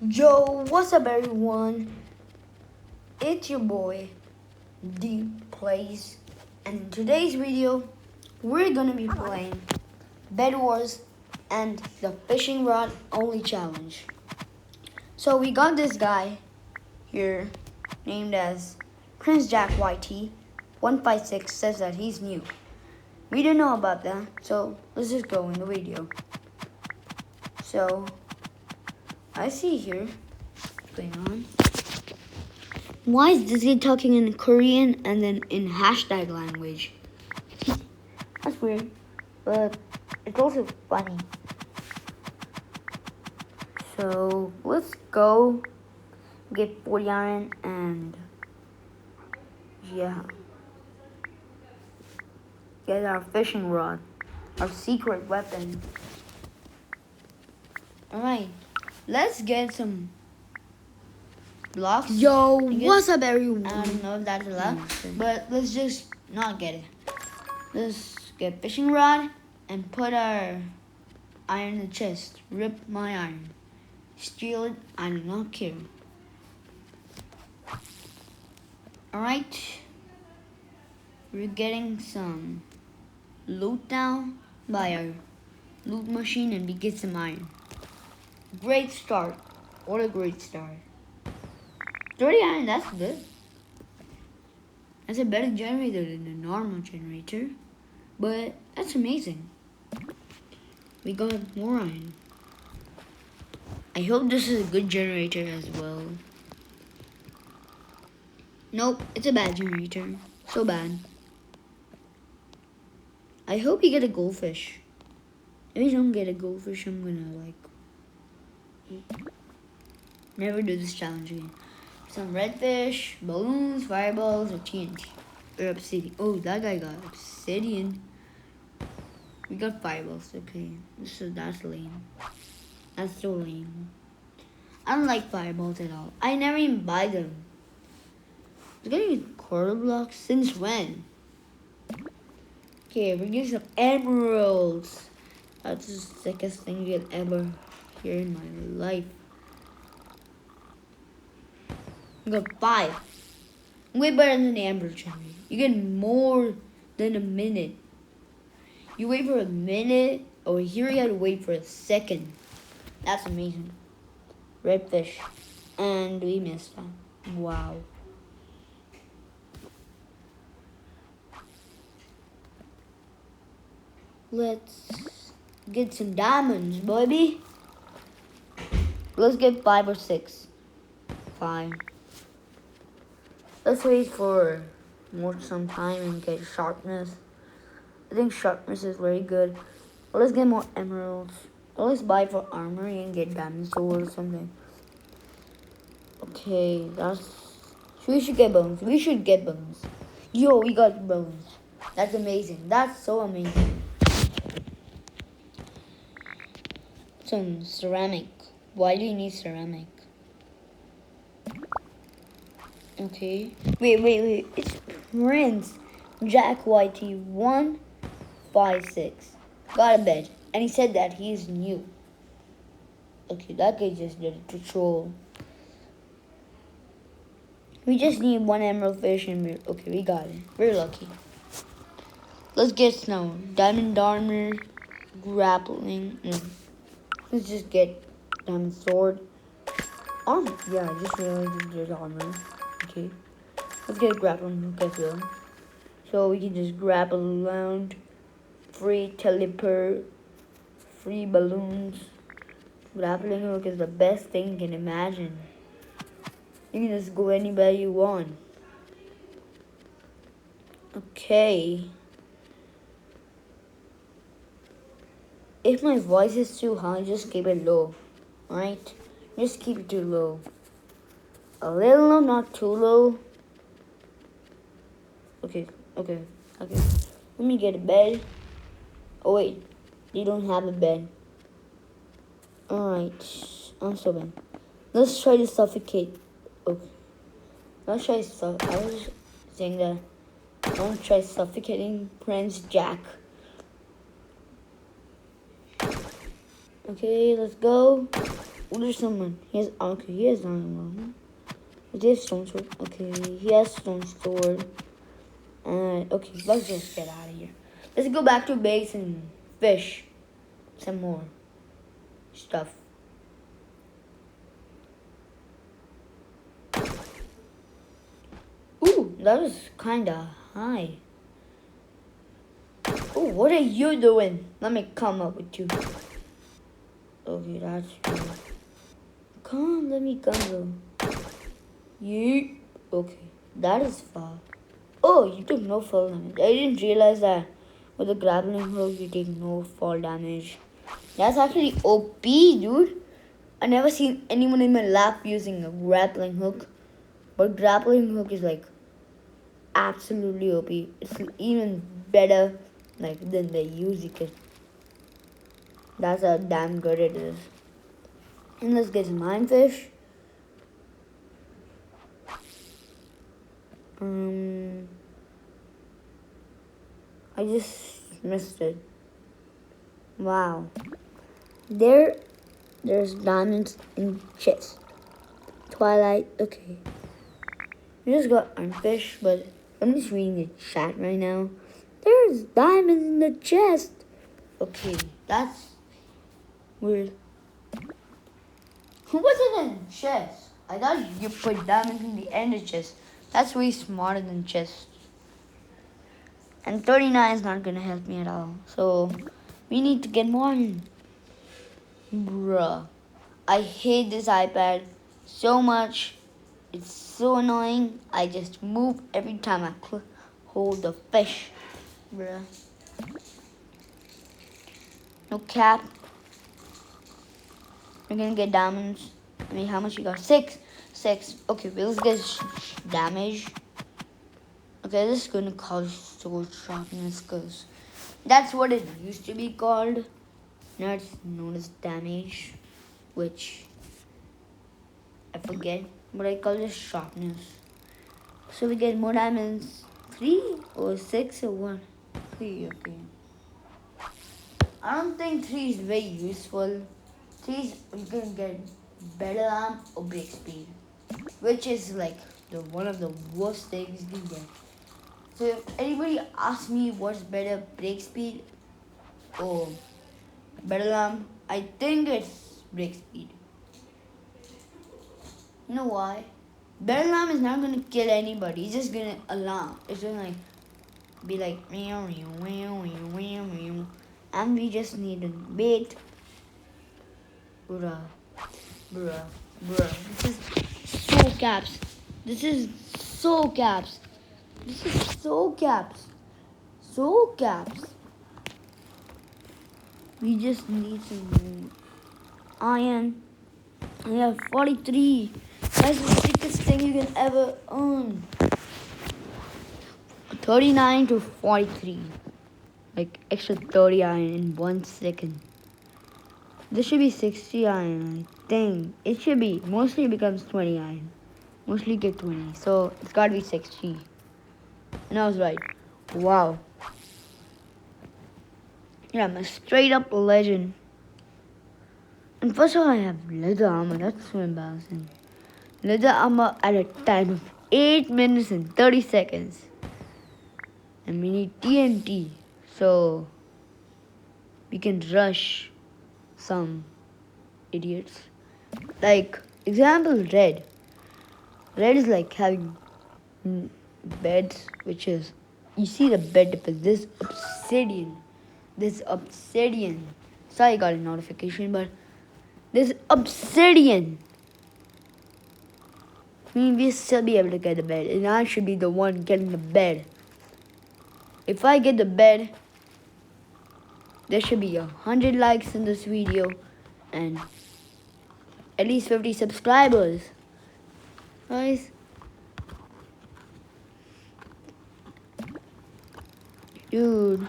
Yo, what's up everyone? It's your boy, D Plays, and in today's video, we're gonna be playing Bed Wars and the Fishing Rod Only Challenge. So we got this guy here, named as Prince Jack YT 156 says that he's new. We didn't know about that, so let's just go in the video. So I see here what's going on. Why is this guy talking in Korean and then in hashtag language? That's weird, but it's also funny. So let's go get 40 iron and yeah, get our fishing rod, our secret weapon. Alright, let's get some blocks. Yo, what's up everyone? I don't know if that's allowed, but let's just not get it. Let's get fishing rod and put our iron in the chest. Rip my iron. Steal it, I do not care. Alright. We're getting some loot now by our loot machine and we get some iron. Great start. What a great start. 30 iron, that's good. That's a better generator than a normal generator. But that's amazing. We got more iron. I hope this is a good generator as well. Nope, it's a bad generator. So bad. I hope you get a goldfish. If you don't get a goldfish, I'm gonna never do this challenge again. Some redfish, balloons, fireballs, or TNT. Or obsidian. Oh, that guy got obsidian. We got fireballs, okay. So that's lame. That's so lame. I don't like fireballs at all. I never even buy them. We're getting quarter blocks? Since when? Okay, we're getting some emeralds. That's the sickest thing you'll ever hear in my life. You got 5. Way better than the Amber generator. You get more than a minute. You wait for a minute. Over here you gotta wait for a second. That's amazing. Redfish. And we missed that. Wow. Let's get some diamonds, baby. Let's get 5 or 6. 5. Let's wait for some time and get sharpness. I think sharpness is very good. Let's get more emeralds. Let's buy for armory and get diamond sword or something. Okay, we should get bones. We should get bones. Yo, we got bones. That's amazing. That's so amazing. Some ceramic. Why do you need ceramic? Okay. Wait. It's Prince Jack YT 156. Got a bed. And he said that he's new. Okay, that guy just did a troll. We just need 1 emerald fish and we got it. We're lucky. Let's get snow. Diamond armor, grappling. Let's just get diamond sword. Armor. Yeah, I just realized there's armor. Okay. Let's get a grappling hook as well. So we can just grapple around. Free teleport. Free balloons. Grappling hook is the best thing you can imagine. You can just go anywhere you want. Okay. If my voice is too high, just keep it low. Alright? Just keep it too low. A little low, not too low. Okay. Let me get a bed. Oh wait, you don't have a bed. Alright, I'm so bad. Let's try to suffocate. Okay. I was saying that I want to try suffocating Prince Jack. Okay, let's go. Oh, there's someone. He has diamond. Is this stone sword? Okay, he has stone sword. And okay, let's just get out of here. Let's go back to base and fish some more stuff. Ooh, that was kinda high. Ooh, what are you doing? Let me come up with you. Okay, that's good. Come on, let me come though. You okay? That is far. Oh, you took no fall damage. I didn't realize that with the grappling hook you take no fall damage. That's actually OP, dude. I never seen anyone in my lap using a grappling hook, but grappling hook is like absolutely OP. It's even better than the Uzi kit. That's how damn good it is. And let's get some ironfish. I just missed it. Wow. There's diamonds in chest. Twilight, okay. We just got ironfish, but I'm just reading the chat right now. There's diamonds in the chest. Okay, that's weird. Who was it in chest? I thought you put diamonds in the end of chest. That's way smarter than chest. And 39 is not gonna help me at all. So we need to get more. Bruh. I hate this iPad so much. It's so annoying. I just move every time I hold the fish. Bruh. No cap. We're gonna get diamonds. I mean, how much you got? 6. 6. Okay, well, let's get damage. Okay, this is gonna cause sword sharpness because that's what it used to be called. Now it's known as damage, which I forget, but I call it sharpness. So we get more diamonds. 3 or 6 or 1? 3, okay. I don't think 3 is very useful. 3 is you can get better arm or break speed, which is like one of the worst things you can get. So if anybody asks me what's better, break speed or better arm, I think it's break speed. You know why? Better alarm is not gonna kill anybody. It's just gonna alarm. It's gonna be like meow meow meow meow meow, and we just need a bait. Bruh, bruh, bruh. This is so caps. This is so caps. This is so caps. So caps. We just need some iron. We have 43. That's the sickest thing you can ever earn. 39 to 43. Like extra 30 iron in 1 second. This should be 60 iron, I think. It should be. Mostly it becomes 20 iron. Mostly get 20. So it's gotta be 60. And I was right. Wow. Yeah, I'm a straight up legend. And first of all, I have leather armor. That's so embarrassing. Leather armor at a time of 8 minutes and 30 seconds. And we need TNT. So we can rush some idiots. Like, example, red. Red is like having beds, which is, you see the bed, but this obsidian. Sorry, I got a notification, but this obsidian. I mean, we'll still be able to get the bed, and I should be the one getting the bed. If I get the bed, there should be 100 likes in this video, and at least 50 subscribers. Guys. Dude.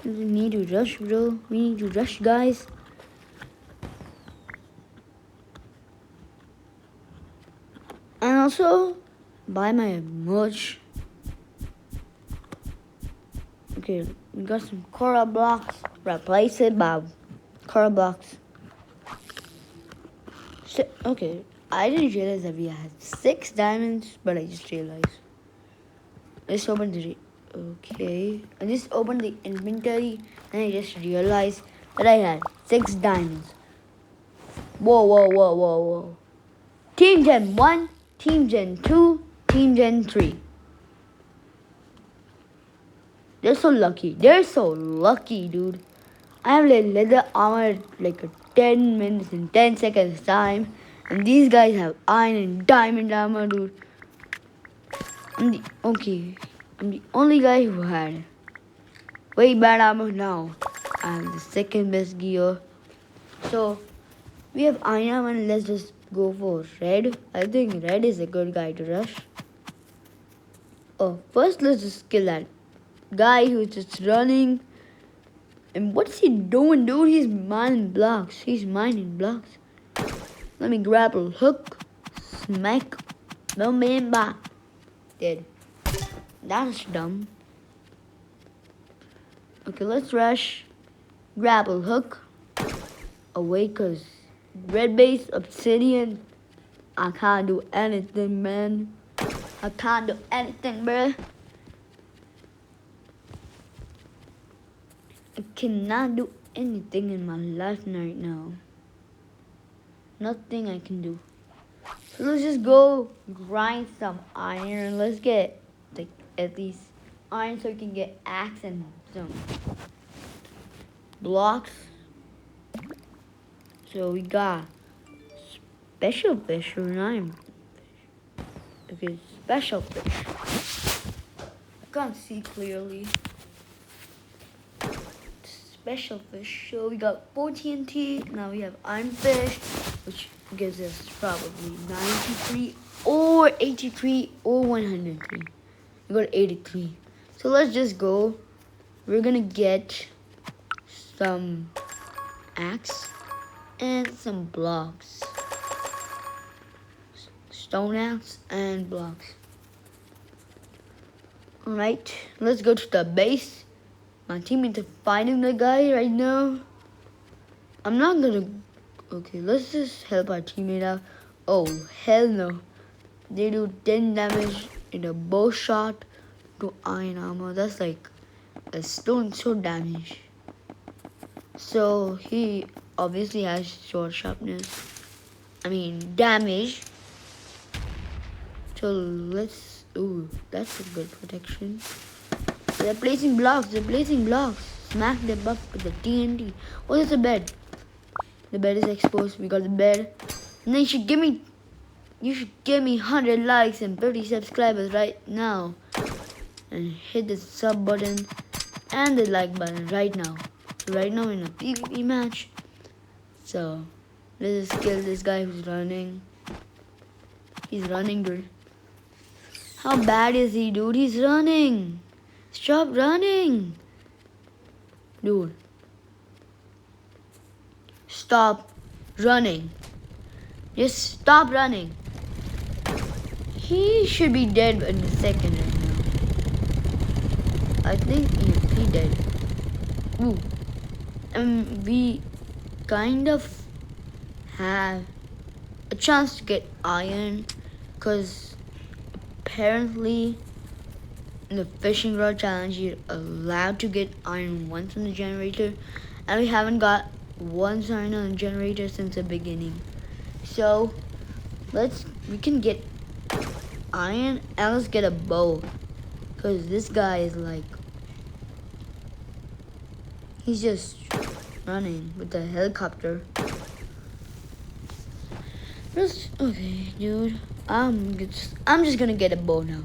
We need to rush, bro. We need to rush, guys. And also, buy my merch. Okay, we got some Coral blocks. Replace it by Coral blocks. Okay, I didn't realize that we had 6 diamonds, but I just realized. Let's open the... Okay, I just opened the inventory and I just realized that I had 6 diamonds. Whoa. Team Gen 1, Team Gen 2, Team Gen 3. They're so lucky. Dude. I have like leather armor like a 10 minutes and 10 seconds time. And these guys have iron and diamond armor, dude. I'm the only guy who had way bad armor now. I have the second best gear. So, we have iron armor and let's just go for red. I think red is a good guy to rush. Oh, first let's just kill that guy who's just running. And what's he doing, dude? He's mining blocks. Let me grapple hook. Smack. No man back. Dead. That's dumb. Okay, let's rush. Grapple hook. Away, cause red base obsidian. I can't do anything, man. I can't do anything, bruh. I cannot do anything in my life right now. Nothing I can do. So let's just go grind some iron. Let's get like at least iron so we can get axe and some blocks. So we got special fish or iron fish. Okay, special fish. I can't see clearly. Special fish. So we got 4 TNT. Now we have iron fish, which gives us probably 93 or 83 or 103. We got 83. So let's just go. We're gonna get some axe and some blocks. Stone axe and blocks. Alright, let's go to the base. My teammates are fighting the guy right now. I'm not gonna... Okay, let's just help our teammate out. Oh, hell no. They do 10 damage in a bow shot to iron armor. That's like a stone sword damage. So he obviously has sword sharpness. Damage. So let's... Ooh, that's a good protection. They're placing blocks. Smack them up with the TNT. Oh, there's a bed. The bed is exposed. We got the bed. And then you should give me 100 likes and 30 subscribers right now. And hit the sub button and the like button right now. So right now in a PvP match. So let's just kill this guy who's running. He's running, dude. How bad is he, dude? He's running. Stop running. Dude. Stop running. Just stop running. He should be dead in a second right now. I think he dead. Ooh. We kind of have a chance to get iron because apparently in the fishing rod challenge you're allowed to get iron once on the generator, and we haven't got once iron on the generator since the beginning. So we can get iron and let's get a bow, because this guy is like, he's just running with the helicopter. Okay, dude. I'm just gonna get a bow now.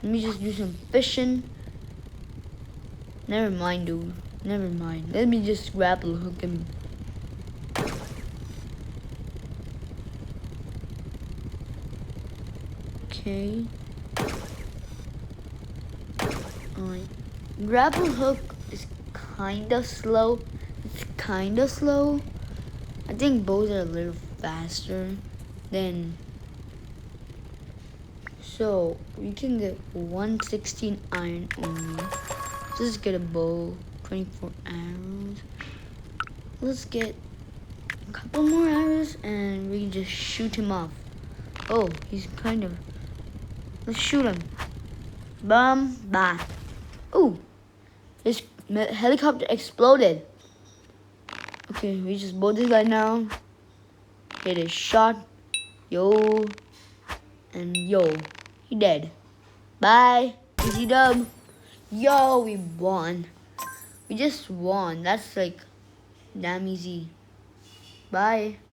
Let me just do some fishing. Never mind, dude. Let me just grapple hook him. Okay. Alright. Grapple hook is kinda slow. I think bows are a little faster than... So we can get 116 iron only. So let's get a bow, 24 arrows. Let's get couple more arrows and we can just shoot him off. Oh, he's kind of... Let's shoot him. Bum, bah. Ooh, his helicopter exploded. Okay, we just both this guy now. Hit his shot. Yo. And yo. He dead. Bye. Easy dub. Yo, we won. We just won. That's like damn easy. Bye.